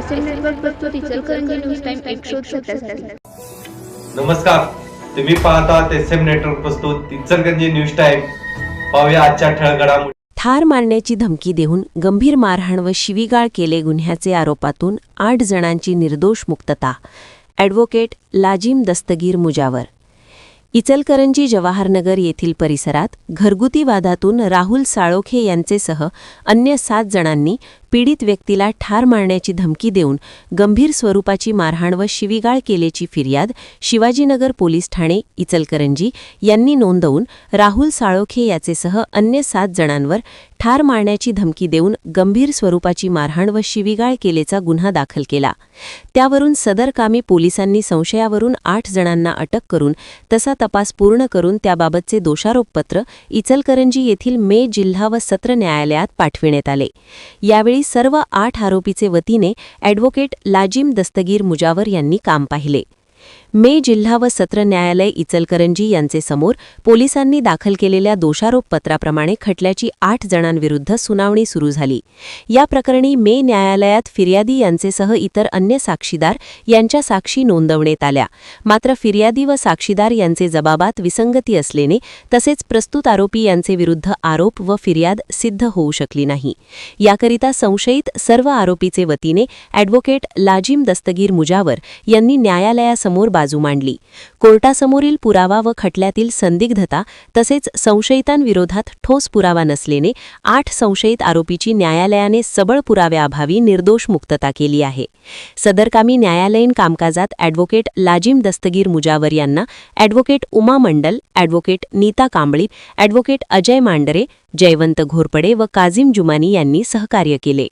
SM network प्रस्तुत Ichalkaranji news time 137. नमस्कार, तुम्ही पाहतात एसएम नेटवर्क प्रस्तुत इचलकरंजी न्यूज टाइम. पाहूया आजच्या ठळक घडामोडी. ठार मारण्याची धमकी देऊन गंभीर मारहाण व शिवीगाळ केले गुन्ह्याचे आरोपातून 8 जणांची निर्दोष मुक्तता. ॲडव्होकेट लाजिम दस्तगीर मुजावर. इचलकरंजी जवाहरनगर येथील परिसरात घरगुती वादातून राहुल साळोखे यांचेसह अन्य 7 जणांनी पीडित व्यक्तीला ठार मारण्याची धमकी देऊन गंभीर स्वरूपाची मारहाण व शिवीगाळ केल्याची फिर्याद शिवाजीनगर पोलीस ठाणे इचलकरंजी यांनी नोंदवून राहुल साळोखे याचेसह अन्य 7 जणांवर ठार मारण्याची धमकी देऊन गंभीर स्वरूपाची मारहाण व शिवीगाळ केल्याचा गुन्हा दाखल केला. त्यावरून सदर कामी पोलिसांनी संशयावरून 8 जणांना अटक करून तसा तपास पूर्ण करून त्याबाबतचे दोषारोपपत्र इचलकरंजी येथील मे जिल्हा व सत्र न्यायालयात पाठविण्यात आले. यावेळी सर्व 8 आरोपीचे वतीने ॲडव्होकेट लाजिम दस्तगीर मुजावर यांनी काम पाहिले. मे जिल्हा व सत्र न्यायालय इचलकरंजी यांचे समोर पोलिसांनी दाखल केलेल्या दोषारोपपत्राप्रमाणे खटल्याची 8 जणांविरुद्ध सुनावणी सुरू झाली. या प्रकरणी मे न्यायालयात फिर्यादी यांचेसह इतर अन्य साक्षीदार यांच्या साक्षी नोंदवण्यात आल्या. मात्र फिर्यादी व साक्षीदार यांचे जबाबात विसंगती असल्याने तसेच प्रस्तुत आरोपी यांचे विरुद्ध आरोप व फिर्याद सिद्ध होऊ शकली नाही. याकरिता संशयित सर्व आरोपीचे वतीने ॲडव्होकेट लाजिम दस्तगीर मुजावर यांनी न्यायालयासमोर बाजू मांडली. कोर्टासमोरील पुरावा व खटल्यातील संदिग्धता तसेच संशयितांविरोधात ठोस पुरावा नसल्याने 8 संशयित आरोपीची न्यायालयाने सबळ पुराव्याअभावी निर्दोष मुक्तता केली आहे. सदरकामी न्यायालयीन कामकाजात ॲडव्होकेट लाजिम दस्तगीर मुजावर यांना ॲडव्होकेट उमा मंडल, ॲडव्होकेट नीता कांबळी, ॲडव्होकेट अजय मांडरे, जयवंत घोरपडे व काझिम जुमानी यांनी सहकार्य केले.